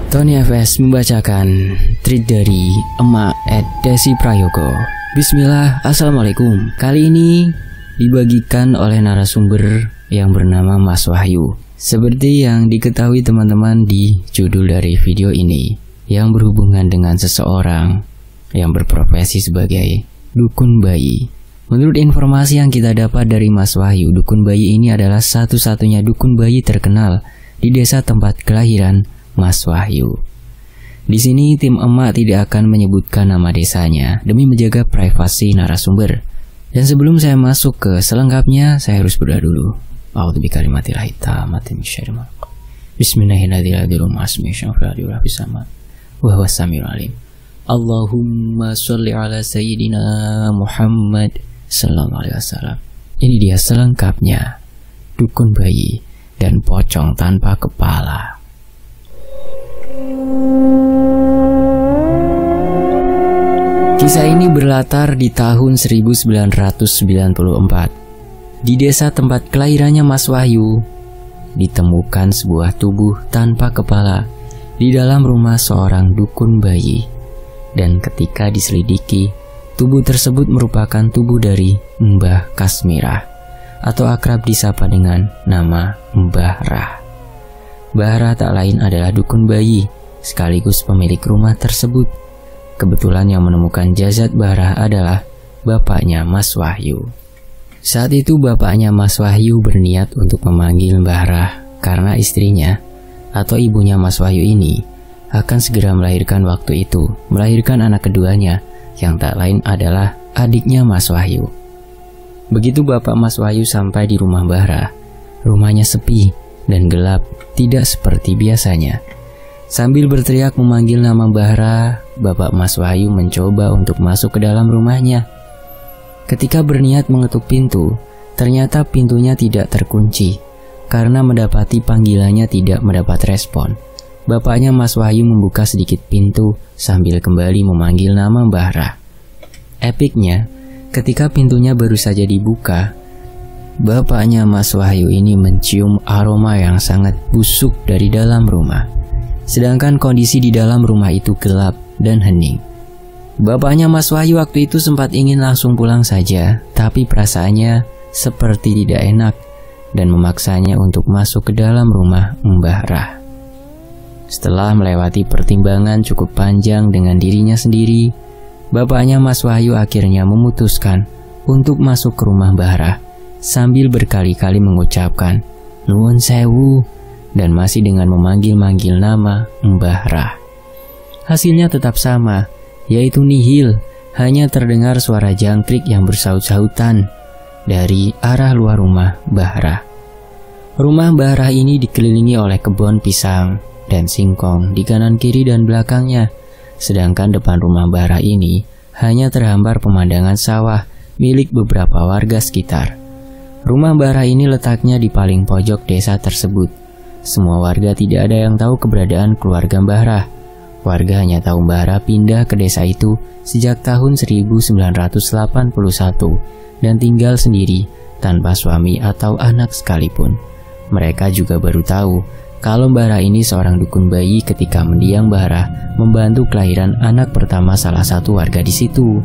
Tony FS membacakan tweet dari Emak @Desi Prayogo. Bismillah, Assalamualaikum. Kali ini dibagikan oleh narasumber yang bernama Mas Wahyu. Seperti yang diketahui teman-teman di judul dari video ini, yang berhubungan dengan seseorang yang berprofesi sebagai dukun bayi. Menurut informasi yang kita dapat dari Mas Wahyu, dukun bayi ini adalah satu-satunya dukun bayi terkenal di desa tempat kelahiran Mas Wahyu. Di sini tim emak tidak akan menyebutkan nama desanya demi menjaga privasi narasumber. Dan sebelum saya masuk ke selengkapnya, saya harus berdoa dulu. A'udzu bikalimatillahi tammati min syarri ma khalaq. Bismillahirrahmanirrahim. Wa huwas samiul alim. Allahumma sholli ala sayyidina Muhammad sallallahu alaihi wasallam. Ini dia selengkapnya dukun bayi dan pocong tanpa kepala. Kisah ini berlatar di tahun 1994. Di desa tempat kelahirannya Mas Wahyu, ditemukan sebuah tubuh tanpa kepala di dalam rumah seorang dukun bayi. Dan ketika diselidiki, tubuh tersebut merupakan tubuh dari Mbah Kasmirah, atau akrab disapa dengan nama Mbah Rah. Mbah Rah tak lain adalah dukun bayi, sekaligus pemilik rumah tersebut. Kebetulan yang menemukan jasad Mbah Rah adalah bapaknya Mas Wahyu. Saat itu bapaknya Mas Wahyu berniat untuk memanggil Mbah Rah karena istrinya atau ibunya Mas Wahyu ini akan segera melahirkan waktu itu, melahirkan anak keduanya yang tak lain adalah adiknya Mas Wahyu. Begitu bapak Mas Wahyu sampai di rumah Mbah Rah, rumahnya sepi dan gelap, tidak seperti biasanya. Sambil berteriak memanggil nama Mbah Rah, bapak Mas Wahyu mencoba untuk masuk ke dalam rumahnya. Ketika berniat mengetuk pintu, ternyata pintunya tidak terkunci. Karena mendapati panggilannya tidak mendapat respon, bapaknya Mas Wahyu membuka sedikit pintu sambil kembali memanggil nama Mbah Rah. Epiknya, ketika pintunya baru saja dibuka, bapaknya Mas Wahyu ini mencium aroma yang sangat busuk dari dalam rumah. Sedangkan kondisi di dalam rumah itu gelap dan hening. Bapaknya Mas Wahyu waktu itu sempat ingin langsung pulang saja, tapi perasaannya seperti tidak enak dan memaksanya untuk masuk ke dalam rumah Mbah Rah. Setelah melewati pertimbangan cukup panjang dengan dirinya sendiri, bapaknya Mas Wahyu akhirnya memutuskan untuk masuk ke rumah Mbah Rah sambil berkali-kali mengucapkan "Nuwun sewu" dan masih dengan memanggil-manggil nama Mbah Rah. Hasilnya tetap sama, yaitu nihil. Hanya terdengar suara jangkrik yang bersaut-sautan dari arah luar rumah Mbah Rah. Rumah Mbah Rah ini dikelilingi oleh kebun pisang dan singkong di kanan kiri dan belakangnya. Sedangkan depan rumah Mbah Rah ini hanya terhambar pemandangan sawah milik beberapa warga sekitar. Rumah Mbah Rah ini letaknya di paling pojok desa tersebut. Semua warga tidak ada yang tahu keberadaan keluarga Mbah Rah. Warga hanya tahu Mbah Rah pindah ke desa itu sejak tahun 1981 dan tinggal sendiri tanpa suami atau anak sekalipun. Mereka juga baru tahu kalau Mbah Rah ini seorang dukun bayi ketika mendiang Mbah Rah membantu kelahiran anak pertama salah satu warga di situ.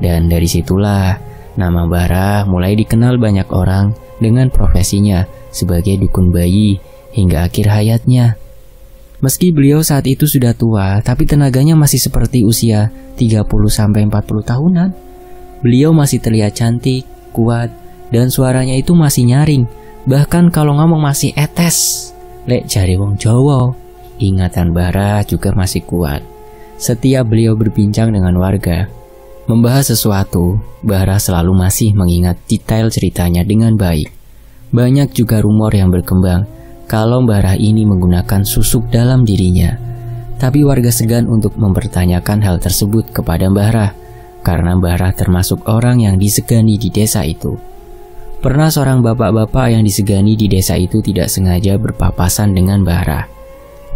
Dan dari situlah nama Mbah Rah mulai dikenal banyak orang dengan profesinya sebagai dukun bayi hingga akhir hayatnya. Meski beliau saat itu sudah tua, tapi tenaganya masih seperti usia 30-40 tahunan. Beliau masih terlihat cantik, kuat, dan suaranya itu masih nyaring. Bahkan kalau ngomong masih etes. Lek jare wong Jawa. Ingatan Mbah Rah juga masih kuat. Setiap beliau berbincang dengan warga, membahas sesuatu, Mbah Rah selalu masih mengingat detail ceritanya dengan baik. Banyak juga rumor yang berkembang kalau Mbah Rah ini menggunakan susuk dalam dirinya. Tapi warga segan untuk mempertanyakan hal tersebut kepada Mbah Rah, karena Mbah Rah termasuk orang yang disegani di desa itu. Pernah seorang bapak-bapak yang disegani di desa itu tidak sengaja berpapasan dengan Mbah Rah.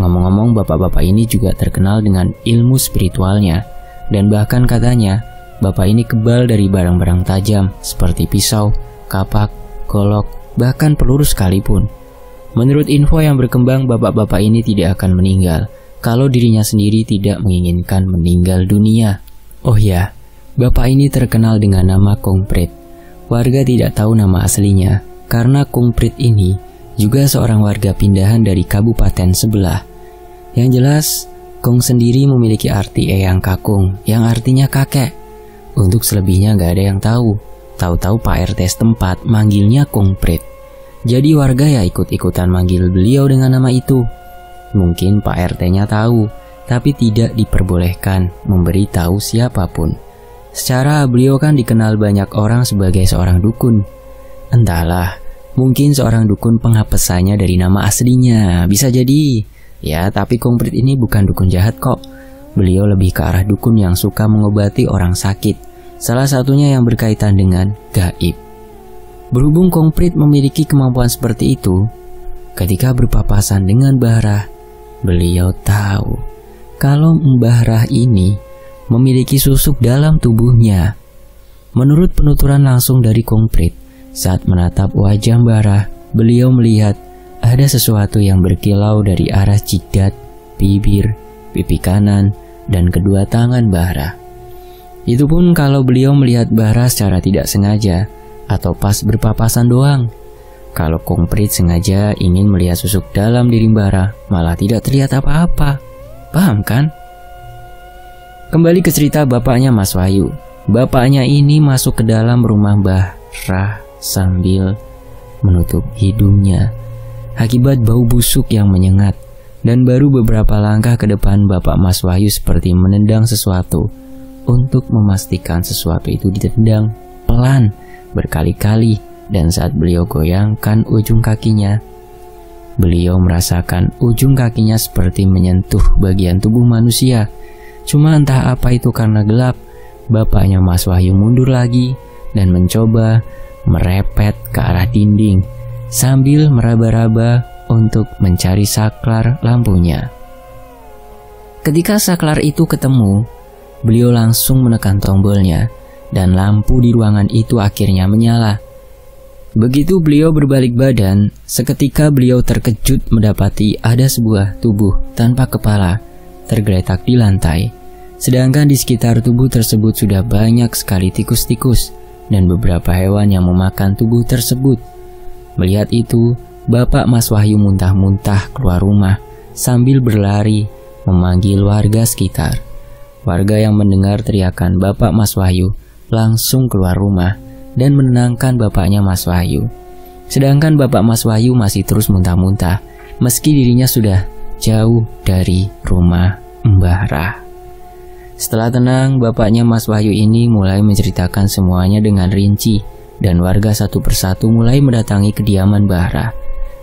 Ngomong-ngomong, bapak-bapak ini juga terkenal dengan ilmu spiritualnya, dan bahkan katanya bapak ini kebal dari barang-barang tajam seperti pisau, kapak, golok, bahkan peluru sekalipun. Menurut info yang berkembang, bapak-bapak ini tidak akan meninggal kalau dirinya sendiri tidak menginginkan meninggal dunia. Oh ya, bapak ini terkenal dengan nama Kong Prit. Warga tidak tahu nama aslinya, karena Kong Prit ini juga seorang warga pindahan dari kabupaten sebelah. Yang jelas, Kong sendiri memiliki arti Eyang Kakung, yang artinya kakek. Untuk selebihnya gak ada yang tahu. Tahu-tahu Pak RT setempat manggilnya Kong Prit. Jadi warga ya ikut-ikutan manggil beliau dengan nama itu. Mungkin Pak RT-nya tahu, tapi tidak diperbolehkan memberitahu siapapun. Secara beliau kan dikenal banyak orang sebagai seorang dukun. Entahlah, mungkin seorang dukun penghapesannya dari nama aslinya, bisa jadi. Ya, tapi Kong Prit ini bukan dukun jahat kok. Beliau lebih ke arah dukun yang suka mengobati orang sakit. Salah satunya yang berkaitan dengan gaib. Berhubung Kong Prit memiliki kemampuan seperti itu, ketika berpapasan dengan Mbah Rah, beliau tahu kalau Mbah Rah ini memiliki susuk dalam tubuhnya. Menurut penuturan langsung dari Kong Prit, saat menatap wajah Mbah Rah, beliau melihat ada sesuatu yang berkilau dari arah jidat, bibir, pipi kanan, dan kedua tangan Mbah Rah. Itu pun kalau beliau melihat Mbah Rah secara tidak sengaja atau pas berpapasan doang. Kalau Kong Prit sengaja ingin melihat susuk dalam diri Mbah Rah, malah tidak terlihat apa-apa. Paham kan? Kembali ke cerita bapaknya Mas Wahyu. Bapaknya ini masuk ke dalam rumah Mbah Rah sambil menutup hidungnya akibat bau busuk yang menyengat. Dan baru beberapa langkah ke depan Bapak Mas Wahyu seperti menendang sesuatu untuk memastikan sesuatu itu ditendang pelan berkali-kali. Dan saat beliau goyangkan ujung kakinya, beliau merasakan ujung kakinya seperti menyentuh bagian tubuh manusia. Cuma entah apa itu karena gelap, bapaknya Mas Wahyu mundur lagi dan mencoba merepet ke arah dinding sambil meraba-raba untuk mencari saklar lampunya. Ketika saklar itu ketemu, beliau langsung menekan tombolnya dan lampu di ruangan itu akhirnya menyala. Begitu beliau berbalik badan, seketika beliau terkejut mendapati ada sebuah tubuh tanpa kepala tergeletak di lantai. Sedangkan di sekitar tubuh tersebut sudah banyak sekali tikus-tikus dan beberapa hewan yang memakan tubuh tersebut. Melihat itu, Bapak Mas Wahyu muntah-muntah keluar rumah sambil berlari memanggil warga sekitar. Warga yang mendengar teriakan Bapak Mas Wahyu langsung keluar rumah dan menenangkan bapaknya Mas Wahyu. Sedangkan Bapak Mas Wahyu masih terus muntah-muntah meski dirinya sudah jauh dari rumah Mbah Rah. Setelah tenang, bapaknya Mas Wahyu ini mulai menceritakan semuanya dengan rinci dan warga satu persatu mulai mendatangi kediaman Mbah Rah.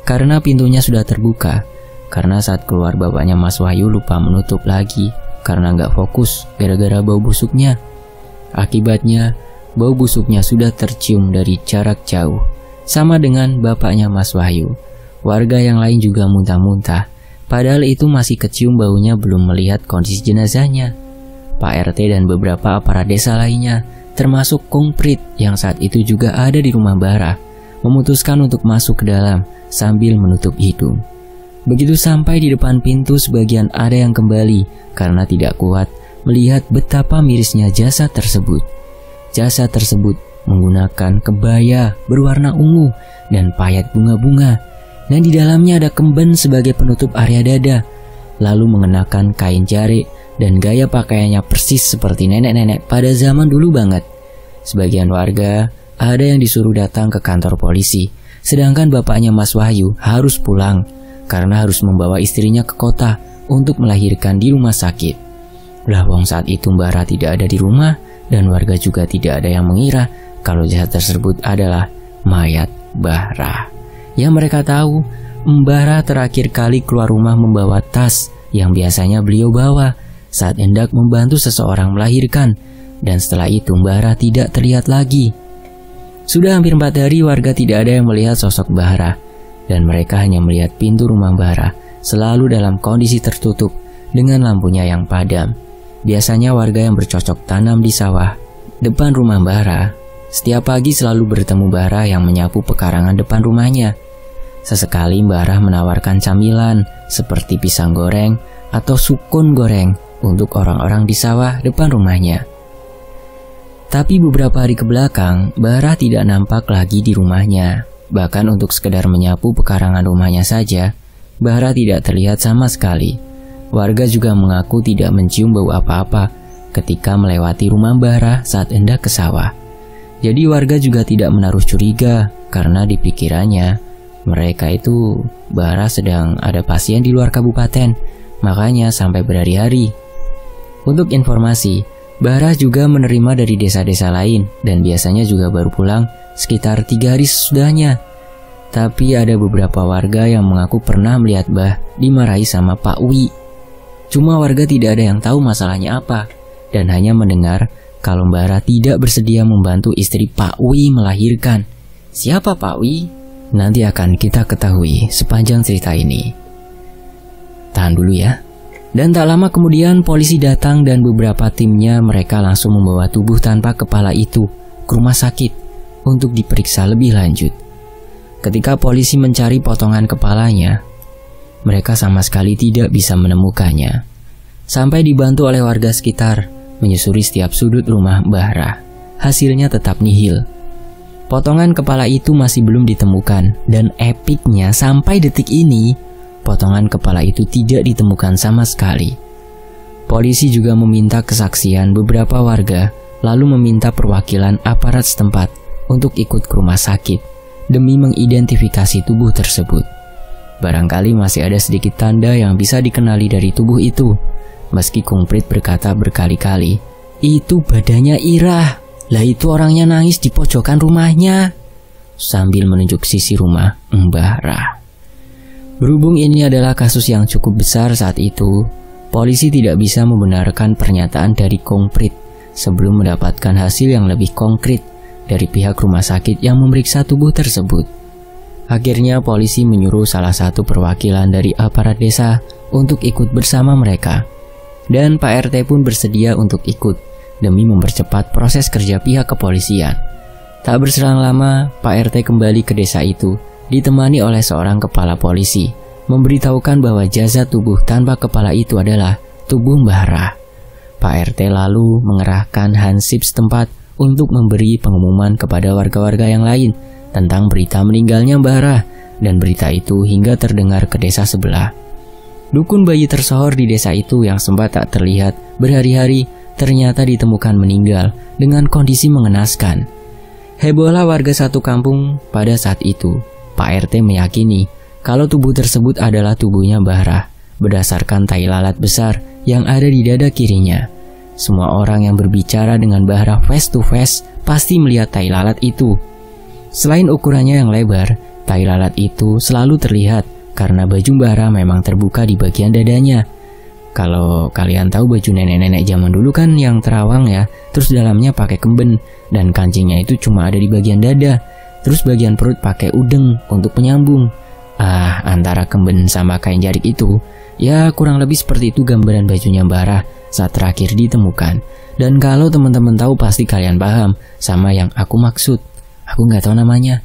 Karena pintunya sudah terbuka, karena saat keluar bapaknya Mas Wahyu lupa menutup lagi karena nggak fokus gara-gara bau busuknya. Akibatnya, bau busuknya sudah tercium dari jarak jauh. Sama dengan bapaknya Mas Wahyu, warga yang lain juga muntah-muntah. Padahal itu masih kecium baunya belum melihat kondisi jenazahnya. Pak RT dan beberapa aparat desa lainnya, termasuk Kong Prit yang saat itu juga ada di rumah Mbah Rah, memutuskan untuk masuk ke dalam sambil menutup hidung. Begitu sampai di depan pintu, sebagian ada yang kembali karena tidak kuat melihat betapa mirisnya jasad tersebut. Jasad tersebut menggunakan kebaya berwarna ungu dan payet bunga-bunga, dan di dalamnya ada kemben sebagai penutup area dada, lalu mengenakan kain jarik dan gaya pakaiannya persis seperti nenek-nenek pada zaman dulu banget. Sebagian warga ada yang disuruh datang ke kantor polisi, sedangkan bapaknya Mas Wahyu harus pulang karena harus membawa istrinya ke kota untuk melahirkan di rumah sakit. Lah wong saat itu Mbah Rah tidak ada di rumah dan warga juga tidak ada yang mengira kalau jasad tersebut adalah mayat Mbah Rah. Yang mereka tahu, Mbah Rah terakhir kali keluar rumah membawa tas yang biasanya beliau bawa saat hendak membantu seseorang melahirkan, dan setelah itu Mbah Rah tidak terlihat lagi. Sudah hampir 4 hari warga tidak ada yang melihat sosok Mbah Rah, dan mereka hanya melihat pintu rumah Mbah Rah selalu dalam kondisi tertutup dengan lampunya yang padam. Biasanya warga yang bercocok tanam di sawah depan rumah Mbah Rah setiap pagi selalu bertemu Mbah Rah yang menyapu pekarangan depan rumahnya. Sesekali Mbah Rah menawarkan camilan seperti pisang goreng atau sukun goreng untuk orang-orang di sawah depan rumahnya. Tapi beberapa hari kebelakang, Barah tidak nampak lagi di rumahnya. Bahkan untuk sekedar menyapu pekarangan rumahnya saja, Barah tidak terlihat sama sekali. Warga juga mengaku tidak mencium bau apa-apa ketika melewati rumah Barah saat hendak ke sawah. Jadi warga juga tidak menaruh curiga karena di pikirannya mereka itu Barah sedang ada pasien di luar kabupaten, makanya sampai berhari-hari. Untuk informasi, Barah juga menerima dari desa-desa lain dan biasanya juga baru pulang sekitar 3 hari sesudahnya. Tapi ada beberapa warga yang mengaku pernah melihat Bah dimarahi sama Pak Wi. Cuma warga tidak ada yang tahu masalahnya apa dan hanya mendengar kalau Barah tidak bersedia membantu istri Pak Wi melahirkan. Siapa Pak Wi? Nanti akan kita ketahui sepanjang cerita ini. Tahan dulu ya. Dan tak lama kemudian polisi datang dan beberapa timnya mereka langsung membawa tubuh tanpa kepala itu ke rumah sakit untuk diperiksa lebih lanjut. Ketika polisi mencari potongan kepalanya, mereka sama sekali tidak bisa menemukannya. Sampai dibantu oleh warga sekitar menyusuri setiap sudut rumah Barah, hasilnya tetap nihil. Potongan kepala itu masih belum ditemukan dan epiknya sampai detik ini potongan kepala itu tidak ditemukan sama sekali. Polisi juga meminta kesaksian beberapa warga lalu meminta perwakilan aparat setempat untuk ikut ke rumah sakit demi mengidentifikasi tubuh tersebut. Barangkali masih ada sedikit tanda yang bisa dikenali dari tubuh itu. Meski Kumprit berkata berkali-kali, itu badannya Irah, lah itu orangnya nangis di pojokan rumahnya, sambil menunjuk sisi rumah Mbah Rah. Berhubung ini adalah kasus yang cukup besar saat itu, polisi tidak bisa membenarkan pernyataan dari Kumprit sebelum mendapatkan hasil yang lebih konkret dari pihak rumah sakit yang memeriksa tubuh tersebut. Akhirnya polisi menyuruh salah satu perwakilan dari aparat desa untuk ikut bersama mereka. Dan Pak RT pun bersedia untuk ikut demi mempercepat proses kerja pihak kepolisian. Tak berselang lama, Pak RT kembali ke desa itu ditemani oleh seorang kepala polisi, memberitahukan bahwa jasad tubuh tanpa kepala itu adalah tubuh Mbah Rah. Pak RT lalu mengerahkan hansip setempat untuk memberi pengumuman kepada warga-warga yang lain tentang berita meninggalnya Mbah Rah, dan berita itu hingga terdengar ke desa sebelah. Dukun bayi tersohor di desa itu yang sempat tak terlihat berhari-hari ternyata ditemukan meninggal dengan kondisi mengenaskan. Hebohlah warga satu kampung pada saat itu. Pak RT meyakini kalau tubuh tersebut adalah tubuhnya Mbah Rah berdasarkan tai lalat besar yang ada di dada kirinya. Semua orang yang berbicara dengan Mbah Rah face to face pasti melihat tai lalat itu. Selain ukurannya yang lebar, tai lalat itu selalu terlihat karena baju Mbah Rah memang terbuka di bagian dadanya. Kalau kalian tahu baju nenek-nenek zaman dulu kan yang terawang ya, terus dalamnya pakai kemben dan kancingnya itu cuma ada di bagian dada, terus bagian perut pakai udeng untuk penyambung. Antara kemben sama kain jarik itu, ya kurang lebih seperti itu gambaran bajunya Mbah Rah saat terakhir ditemukan. Dan kalau teman-teman tahu pasti kalian paham sama yang aku maksud. Aku nggak tahu namanya,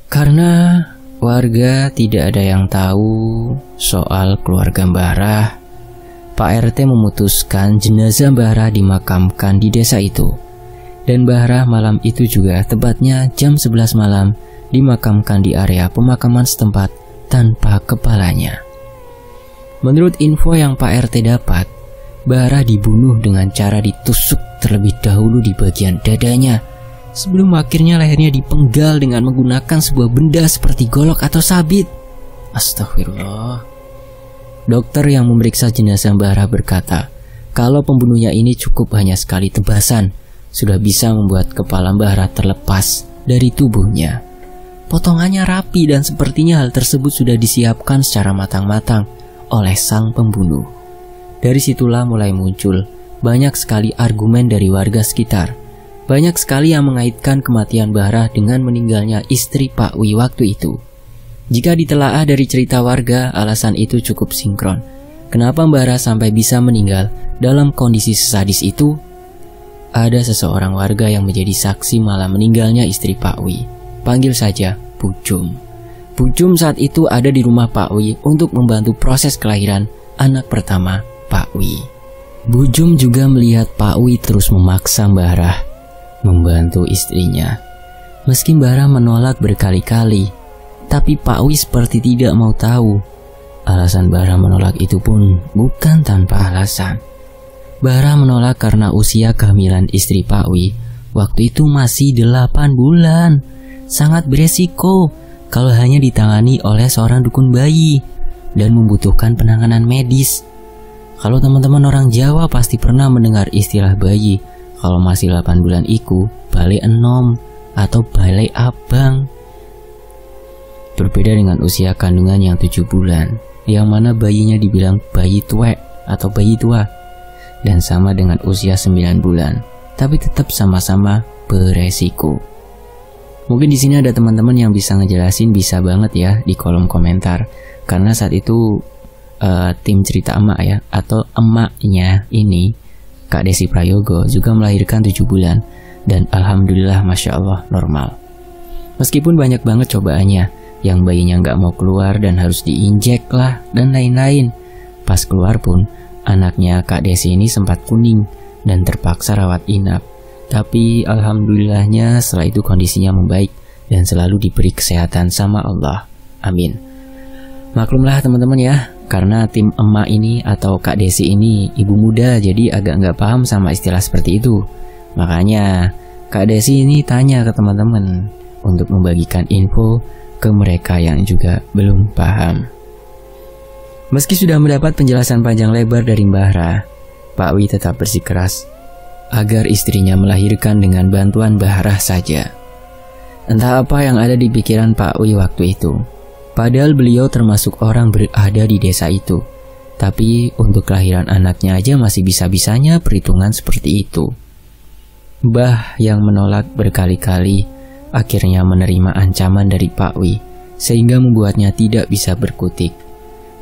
karena warga tidak ada yang tahu soal keluarga Mbah Rah. Pak RT memutuskan jenazah Mbah Rah dimakamkan di desa itu. Dan Mbah Rah malam itu juga tepatnya jam 11 malam dimakamkan di area pemakaman setempat tanpa kepalanya. Menurut info yang Pak RT dapat, Mbah Rah dibunuh dengan cara ditusuk terlebih dahulu di bagian dadanya, sebelum akhirnya lehernya dipenggal dengan menggunakan sebuah benda seperti golok atau sabit. Astagfirullah. Dokter yang memeriksa jenazah Mbah Rah berkata, kalau pembunuhnya ini cukup hanya sekali tebasan, sudah bisa membuat kepala Mbah Rah terlepas dari tubuhnya. Potongannya rapi dan sepertinya hal tersebut sudah disiapkan secara matang-matang oleh sang pembunuh. Dari situlah mulai muncul banyak sekali argumen dari warga sekitar. Banyak sekali yang mengaitkan kematian Mbah Rah dengan meninggalnya istri Pak Wi waktu itu. Jika ditelaah dari cerita warga, alasan itu cukup sinkron. Kenapa Mbah Rah sampai bisa meninggal dalam kondisi sesadis itu? Ada seseorang warga yang menjadi saksi malam meninggalnya istri Pak Wi. Panggil saja Pucum. Pucum saat itu ada di rumah Pak Wi untuk membantu proses kelahiran anak pertama Pak Wi. Bu Jum juga melihat Pak Wi terus memaksa Mbah Rah membantu istrinya. Meski Mbah Rah menolak berkali-kali, tapi Pak Wi seperti tidak mau tahu. Alasan Mbah Rah menolak itu pun bukan tanpa alasan. Mbah Rah menolak karena usia kehamilan istri Pak Wi waktu itu masih 8 bulan. Sangat beresiko kalau hanya ditangani oleh seorang dukun bayi dan membutuhkan penanganan medis. Kalau teman-teman orang Jawa pasti pernah mendengar istilah bayi kalau masih 8 bulan iku bale enom atau bale abang. Berbeda dengan usia kandungan yang 7 bulan, yang mana bayinya dibilang bayi tuwek atau bayi tua, dan sama dengan usia 9 bulan, tapi tetap sama-sama beresiko. Mungkin di sini ada teman-teman yang bisa ngejelasin, bisa banget ya di kolom komentar. Karena saat itu tim cerita emak ya, atau emaknya ini, Kak Desi Prayogo juga melahirkan 7 bulan. Dan alhamdulillah Masya Allah normal. Meskipun banyak banget cobaannya, yang bayinya nggak mau keluar dan harus diinjek lah dan lain-lain. Pas keluar pun, anaknya Kak Desi ini sempat kuning dan terpaksa rawat inap. Tapi alhamdulillahnya setelah itu kondisinya membaik dan selalu diberi kesehatan sama Allah. Amin. Maklumlah teman-teman ya, karena tim emak ini atau Kak Desi ini ibu muda, jadi agak nggak paham sama istilah seperti itu. Makanya Kak Desi ini tanya ke teman-teman untuk membagikan info ke mereka yang juga belum paham. Meski sudah mendapat penjelasan panjang lebar dari Mbah Rah, Pak Wi tetap bersikeras agar istrinya melahirkan dengan bantuan Mbah Rah saja. Entah apa yang ada di pikiran Pak Wi waktu itu. Padahal beliau termasuk orang berada di desa itu. Tapi untuk kelahiran anaknya aja masih bisa-bisanya perhitungan seperti itu. Mbah yang menolak berkali-kali akhirnya menerima ancaman dari Pak Wi, sehingga membuatnya tidak bisa berkutik.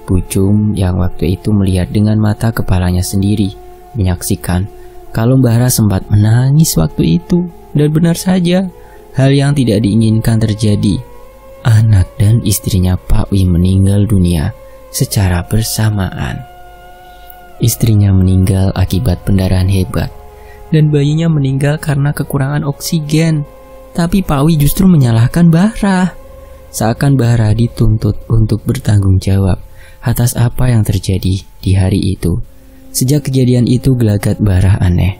Bu Jum yang waktu itu melihat dengan mata kepalanya sendiri, menyaksikan kalau Mbah Rah sempat menangis waktu itu. Dan benar saja, hal yang tidak diinginkan terjadi. Anak dan istrinya Pak Wi meninggal dunia secara bersamaan. Istrinya meninggal akibat pendarahan hebat, dan bayinya meninggal karena kekurangan oksigen. Tapi Pak Wi justru menyalahkan Mbah Rah. Seakan Mbah Rah dituntut untuk bertanggung jawab atas apa yang terjadi di hari itu. Sejak kejadian itu gelagat Mbah Rah aneh.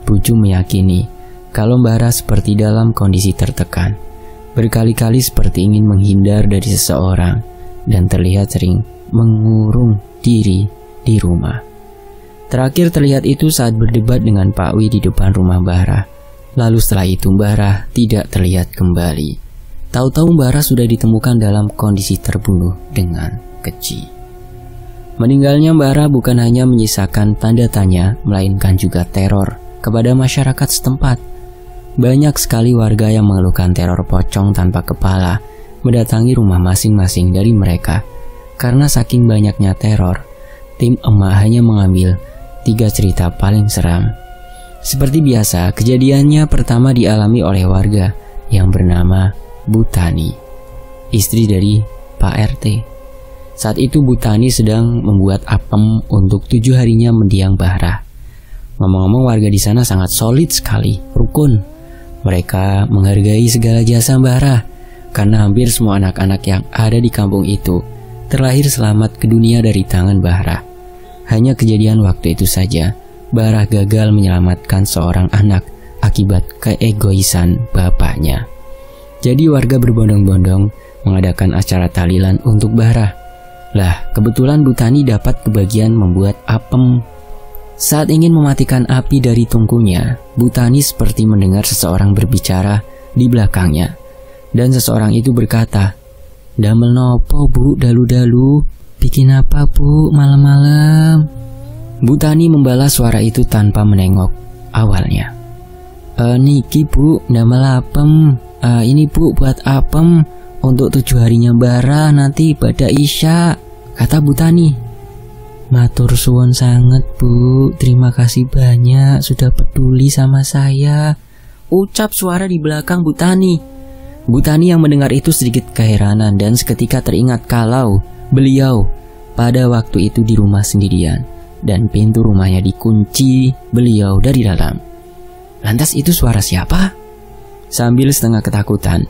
Bu Jum meyakini kalau Mbah Rah seperti dalam kondisi tertekan. Berkali-kali seperti ingin menghindar dari seseorang dan terlihat sering mengurung diri di rumah. Terakhir terlihat itu saat berdebat dengan Pak Wi di depan rumah Mbah Rah. Lalu setelah itu Mbah Rah tidak terlihat kembali. Tahu-tahu Mbah Rah sudah ditemukan dalam kondisi terbunuh dengan keji. Meninggalnya Mbah Rah bukan hanya menyisakan tanda tanya, melainkan juga teror kepada masyarakat setempat. Banyak sekali warga yang mengeluhkan teror pocong tanpa kepala mendatangi rumah masing-masing dari mereka. Karena saking banyaknya teror, tim emak hanya mengambil 3 cerita paling seram. Seperti biasa, kejadiannya pertama dialami oleh warga yang bernama Bu Tani, istri dari Pak RT. Saat itu Bu Tani sedang membuat apem untuk 7 harinya mendiang Mbah Rah. Ngomong-ngomong, warga di sana sangat solid sekali, rukun. Mereka menghargai segala jasa Mbah Rah, karena hampir semua anak-anak yang ada di kampung itu terlahir selamat ke dunia dari tangan Mbah Rah. Hanya kejadian waktu itu saja, Mbah Rah gagal menyelamatkan seorang anak akibat keegoisan bapaknya. Jadi warga berbondong-bondong mengadakan acara tahlilan untuk Mbah Rah. Lah, kebetulan Bu Tani dapat kebagian membuat apem. Saat ingin mematikan api dari tungkunya, Bu Tani seperti mendengar seseorang berbicara di belakangnya. Dan seseorang itu berkata, "Damel nopo Bu, dalu-dalu? Bikin apa Bu, malam-malam?" Bu Tani membalas suara itu tanpa menengok awalnya. Niki Bu, damel apem. Ini Bu buat apem untuk 7 harinya Mbah Rah nanti pada Isya, kata Bu Tani. Matur suwun sangat Bu, terima kasih banyak sudah peduli sama saya, ucap suara di belakang Bu Tani. Bu Tani yang mendengar itu sedikit keheranan dan seketika teringat kalau beliau pada waktu itu di rumah sendirian dan pintu rumahnya dikunci beliau dari dalam. Lantas itu suara siapa? Sambil setengah ketakutan,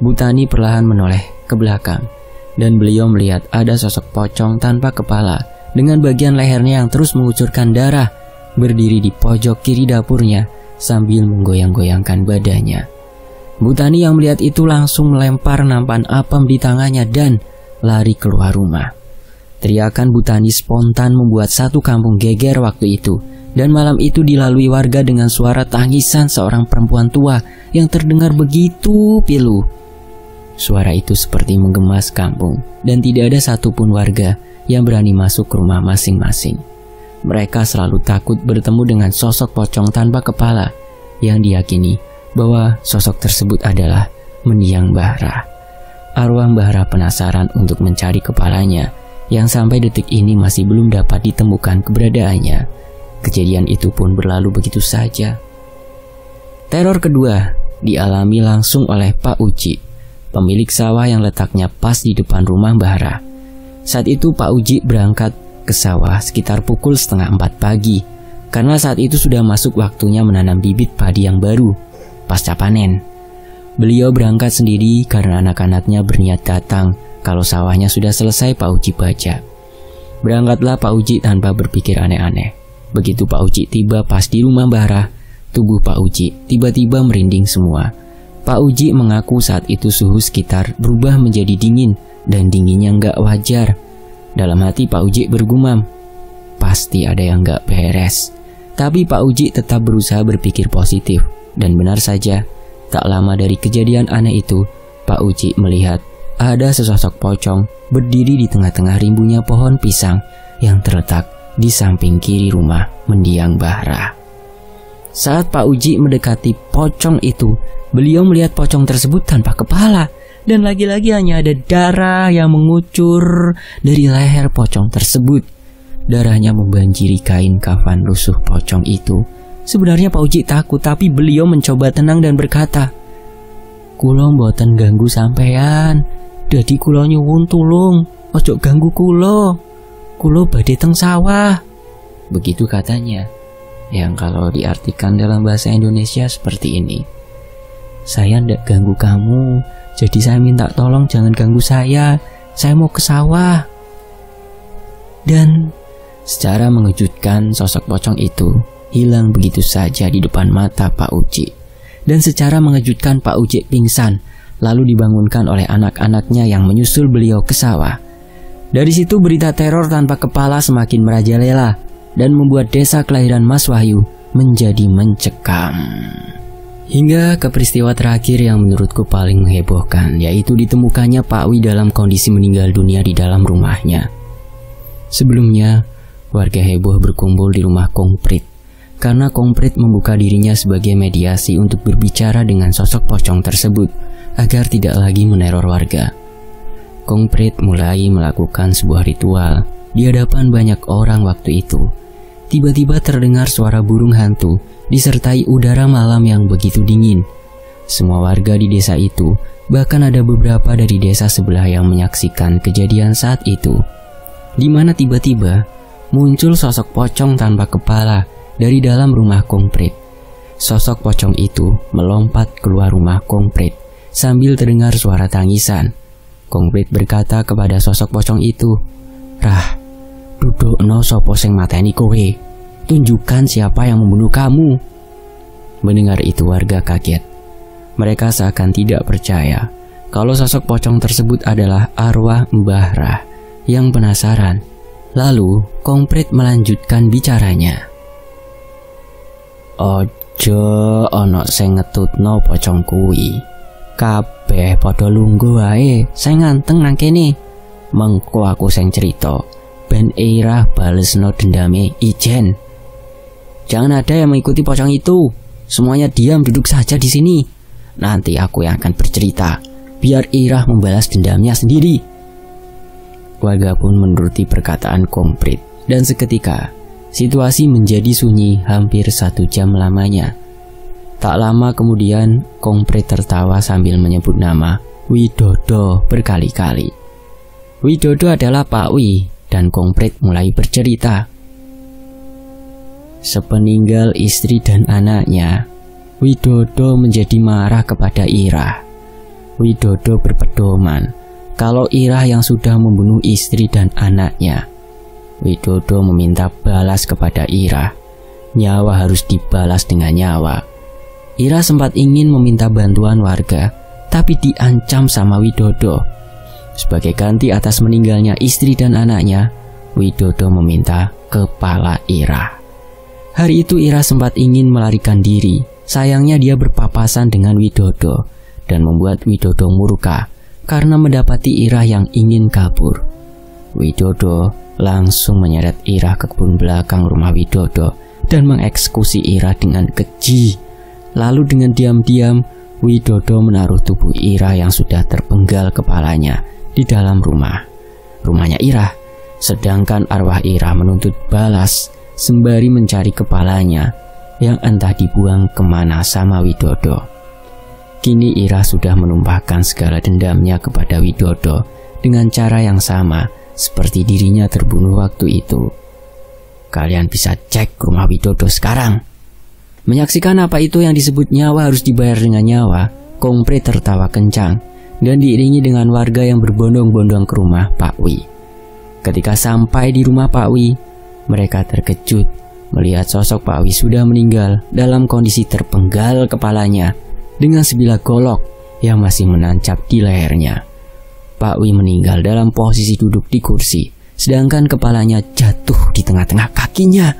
Bu Tani perlahan menoleh ke belakang dan beliau melihat ada sosok pocong tanpa kepala dengan bagian lehernya yang terus mengucurkan darah berdiri di pojok kiri dapurnya sambil menggoyang-goyangkan badannya. Bu Tani yang melihat itu langsung melempar nampan apem di tangannya dan lari keluar rumah. Teriakan Bu Tani spontan membuat satu kampung geger waktu itu, dan malam itu dilalui warga dengan suara tangisan seorang perempuan tua yang terdengar begitu pilu. Suara itu seperti menggemas kampung dan tidak ada satupun warga yang berani masuk ke rumah masing-masing. Mereka selalu takut bertemu dengan sosok pocong tanpa kepala yang diyakini bahwa sosok tersebut adalah mendiang Bahra. Arwah Bahra penasaran untuk mencari kepalanya yang sampai detik ini masih belum dapat ditemukan keberadaannya. Kejadian itu pun berlalu begitu saja. Teror kedua dialami langsung oleh Pak Uji, pemilik sawah yang letaknya pas di depan rumah Bahra. Saat itu Pak Uji berangkat ke sawah sekitar pukul 3:30 pagi karena saat itu sudah masuk waktunya menanam bibit padi yang baru pasca panen. Beliau berangkat sendiri karena anak-anaknya berniat datang kalau sawahnya sudah selesai Pak Uji baca. Berangkatlah Pak Uji tanpa berpikir aneh-aneh. Begitu Pak Uji tiba pas di rumah Bahra, tubuh Pak Uji tiba-tiba merinding semua. Pak Uji mengaku saat itu suhu sekitar berubah menjadi dingin dan dinginnya nggak wajar. Dalam hati Pak Uji bergumam, pasti ada yang nggak beres. Tapi Pak Uji tetap berusaha berpikir positif. Dan benar saja, tak lama dari kejadian aneh itu, Pak Uji melihat ada sesosok pocong berdiri di tengah-tengah rimbunya pohon pisang yang terletak di samping kiri rumah mendiang Bahra. Saat Pak Uji mendekati pocong itu, beliau melihat pocong tersebut tanpa kepala. Dan lagi-lagi hanya ada darah yang mengucur dari leher pocong tersebut. Darahnya membanjiri kain kafan lusuh pocong itu. Sebenarnya Pak Uji takut, tapi beliau mencoba tenang dan berkata, "Kulo mboten ganggu sampean. Dadi kulo nyuwun tulung, ojo ganggu kulo. Kulo badhe teng sawah." Begitu katanya. Yang kalau diartikan dalam bahasa Indonesia seperti ini. "Saya ndak ganggu kamu, jadi saya minta tolong jangan ganggu saya mau ke sawah." Dan secara mengejutkan sosok pocong itu hilang begitu saja di depan mata Pak Uji. Dan secara mengejutkan Pak Uji pingsan, lalu dibangunkan oleh anak-anaknya yang menyusul beliau ke sawah. Dari situ berita teror tanpa kepala semakin merajalela dan membuat desa kelahiran Mas Wahyu menjadi mencekam. Hingga ke peristiwa terakhir yang menurutku paling menghebohkan, yaitu ditemukannya Pak Wi dalam kondisi meninggal dunia di dalam rumahnya. Sebelumnya, warga heboh berkumpul di rumah Kong Prit karena Kong Prit membuka dirinya sebagai mediasi untuk berbicara dengan sosok pocong tersebut agar tidak lagi meneror warga. Kong Prit mulai melakukan sebuah ritual di hadapan banyak orang waktu itu. Tiba-tiba terdengar suara burung hantu disertai udara malam yang begitu dingin. Semua warga di desa itu, bahkan ada beberapa dari desa sebelah yang menyaksikan kejadian saat itu, di mana tiba-tiba muncul sosok pocong tanpa kepala dari dalam rumah Kong Prit. Sosok pocong itu melompat keluar rumah Kong Prit sambil terdengar suara tangisan. Kong Prit berkata kepada sosok pocong itu, "Rah, dudukno sopo sing mateni kowe. Tunjukkan siapa yang membunuh kamu." Mendengar itu warga kaget. Mereka seakan tidak percaya kalau sosok pocong tersebut adalah arwah Mbah Rah yang penasaran. Lalu Kong Prit melanjutkan bicaranya. "Ojo ono sing ngetutno pocong kuwi. Kabeh padha lungguh wae, sing nganteng nang kene. Mengko aku sing cerita, ben Irah balesno dendame ijen. Jangan ada yang mengikuti pocong itu. Semuanya diam, duduk saja di sini. Nanti aku yang akan bercerita, biar Irah membalas dendamnya sendiri." Warga pun menuruti perkataan Kong Prit, dan seketika situasi menjadi sunyi hampir 1 jam lamanya. Tak lama kemudian Kong Prit tertawa sambil menyebut nama Widodo berkali-kali. Widodo adalah Pak Wi dan komplit mulai bercerita. Sepeninggal istri dan anaknya, Widodo menjadi marah kepada Irah. Widodo berpedoman kalau Irah yang sudah membunuh istri dan anaknya. Widodo meminta balas kepada Irah. Nyawa harus dibalas dengan nyawa. Irah sempat ingin meminta bantuan warga, tapi diancam sama Widodo. Sebagai ganti atas meninggalnya istri dan anaknya, Widodo meminta kepala Irah. Hari itu Irah sempat ingin melarikan diri. Sayangnya dia berpapasan dengan Widodo dan membuat Widodo murka karena mendapati Irah yang ingin kabur. Widodo langsung menyeret Irah ke kebun belakang rumah Widodo dan mengeksekusi Irah dengan keji. Lalu dengan diam-diam Widodo menaruh tubuh Irah yang sudah terpenggal kepalanya di dalam rumahnya Irah. Sedangkan arwah Irah menuntut balas sembari mencari kepalanya yang entah dibuang kemana sama Widodo. Kini Irah sudah menumpahkan segala dendamnya kepada Widodo dengan cara yang sama seperti dirinya terbunuh waktu itu. Kalian bisa cek rumah Widodo sekarang. Menyaksikan apa itu yang disebut nyawa harus dibayar dengan nyawa, Komplit tertawa kencang dan diiringi dengan warga yang berbondong-bondong ke rumah Pak Wi. Ketika sampai di rumah Pak Wi, mereka terkejut melihat sosok Pak Wi sudah meninggal dalam kondisi terpenggal kepalanya dengan sebilah golok yang masih menancap di lehernya. Pak Wi meninggal dalam posisi duduk di kursi, sedangkan kepalanya jatuh di tengah-tengah kakinya.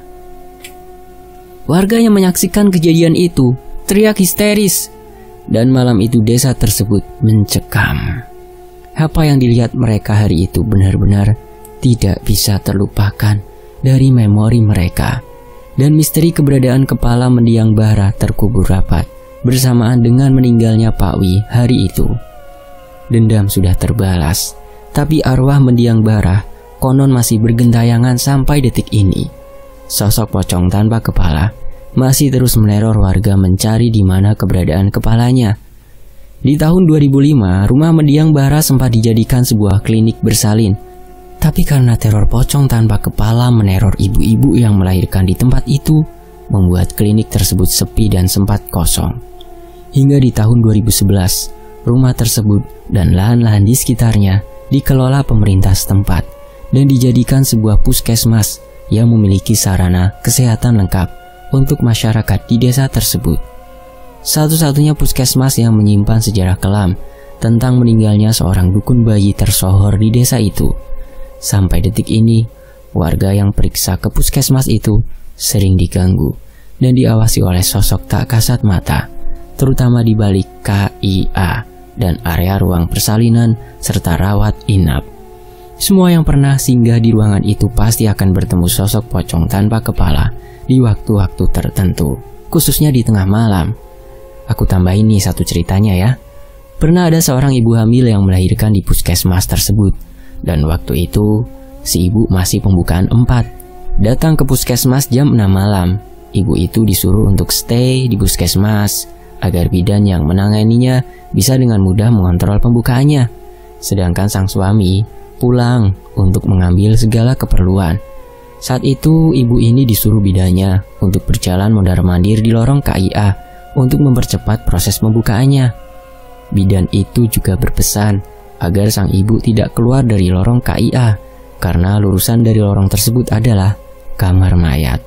Warga yang menyaksikan kejadian itu teriak histeris, dan malam itu desa tersebut mencekam. Apa yang dilihat mereka hari itu benar-benar tidak bisa terlupakan dari memori mereka, dan misteri keberadaan kepala mendiang bara terkubur rapat bersamaan dengan meninggalnya Pak Wi hari itu. Dendam sudah terbalas, tapi arwah mendiang bara konon masih bergentayangan sampai detik ini. Sosok pocong tanpa kepala masih terus meneror warga mencari di mana keberadaan kepalanya. Di tahun 2005, rumah mendiang bara sempat dijadikan sebuah klinik bersalin. Tapi karena teror pocong tanpa kepala meneror ibu-ibu yang melahirkan di tempat itu, membuat klinik tersebut sepi dan sempat kosong. Hingga di tahun 2011, rumah tersebut dan lahan-lahan di sekitarnya dikelola pemerintah setempat dan dijadikan sebuah puskesmas yang memiliki sarana kesehatan lengkap untuk masyarakat di desa tersebut. Satu-satunya puskesmas yang menyimpan sejarah kelam tentang meninggalnya seorang dukun bayi tersohor di desa itu. Sampai detik ini, warga yang periksa ke puskesmas itu sering diganggu dan diawasi oleh sosok tak kasat mata, terutama di balik KIA dan area ruang persalinan serta rawat inap. Semua yang pernah singgah di ruangan itu pasti akan bertemu sosok pocong tanpa kepala di waktu-waktu tertentu, khususnya di tengah malam. Aku tambahin nih satu ceritanya ya. Pernah ada seorang ibu hamil yang melahirkan di puskesmas tersebut, dan waktu itu si ibu masih pembukaan 4. Datang ke puskesmas jam 6 malam. Ibu itu disuruh untuk stay di puskesmas agar bidan yang menanganinya bisa dengan mudah mengontrol pembukaannya. Sedangkan sang suami pulang untuk mengambil segala keperluan. Saat itu ibu ini disuruh bidannya untuk berjalan mondar-mandir di lorong KIA untuk mempercepat proses pembukaannya. Bidan itu juga berpesan agar sang ibu tidak keluar dari lorong KIA karena lurusan dari lorong tersebut adalah kamar mayat.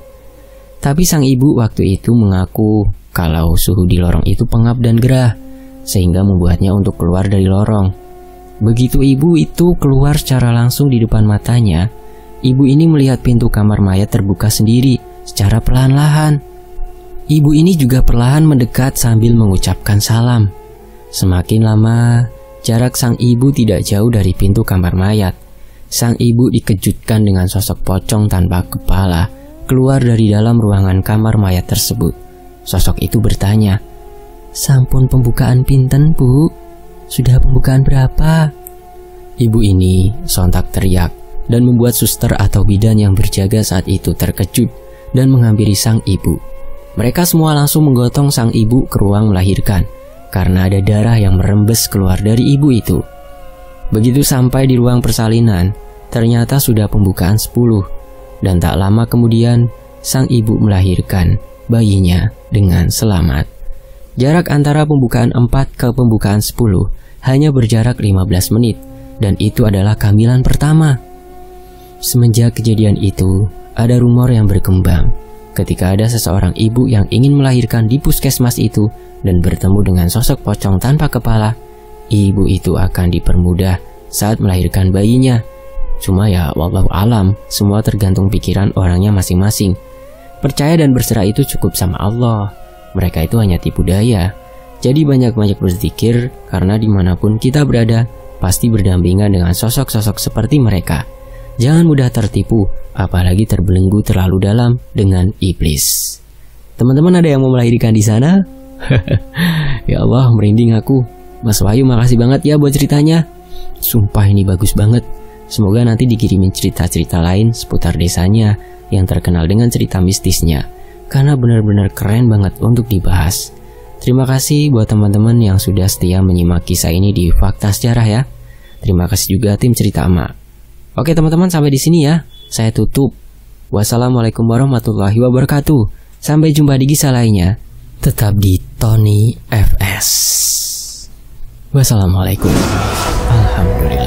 Tapi sang ibu waktu itu mengaku kalau suhu di lorong itu pengap dan gerah, sehingga membuatnya untuk keluar dari lorong. Begitu ibu itu keluar secara langsung di depan matanya, ibu ini melihat pintu kamar mayat terbuka sendiri secara perlahan-lahan. Ibu ini juga perlahan mendekat sambil mengucapkan salam. Semakin lama, jarak sang ibu tidak jauh dari pintu kamar mayat. Sang ibu dikejutkan dengan sosok pocong tanpa kepala keluar dari dalam ruangan kamar mayat tersebut. Sosok itu bertanya, "Sampun pembukaan pinten, Bu? Sudah pembukaan berapa?" Ibu ini sontak teriak dan membuat suster atau bidan yang berjaga saat itu terkejut dan menghampiri sang ibu. Mereka semua langsung menggotong sang ibu ke ruang melahirkan karena ada darah yang merembes keluar dari ibu itu. Begitu sampai di ruang persalinan, ternyata sudah pembukaan 10, dan tak lama kemudian sang ibu melahirkan bayinya dengan selamat. Jarak antara pembukaan 4 ke pembukaan 10 hanya berjarak 15 menit, dan itu adalah kehamilan pertama. Semenjak kejadian itu, ada rumor yang berkembang. Ketika ada seseorang ibu yang ingin melahirkan di puskesmas itu dan bertemu dengan sosok pocong tanpa kepala, ibu itu akan dipermudah saat melahirkan bayinya. Cuma ya wallahu alam, semua tergantung pikiran orangnya masing-masing. Percaya dan berserah itu cukup sama Allah. Mereka itu hanya tipu daya. Jadi banyak-banyak berzikir, karena dimanapun kita berada pasti berdampingan dengan sosok-sosok seperti mereka. Jangan mudah tertipu, apalagi terbelenggu terlalu dalam dengan iblis. Teman-teman ada yang mau melahirkan di sana? Ya Allah, merinding aku. Mas Wahyu makasih banget ya buat ceritanya. Sumpah ini bagus banget. Semoga nanti dikirimin cerita-cerita lain seputar desanya yang terkenal dengan cerita mistisnya, karena benar-benar keren banget untuk dibahas. Terima kasih buat teman-teman yang sudah setia menyimak kisah ini di Fakta Sejarah ya. Terima kasih juga tim Cerita Emak. Oke teman-teman, sampai di sini ya. Saya tutup. Wassalamualaikum warahmatullahi wabarakatuh. Sampai jumpa di kisah lainnya. Tetap di Tony FS. Wassalamualaikum. Alhamdulillah.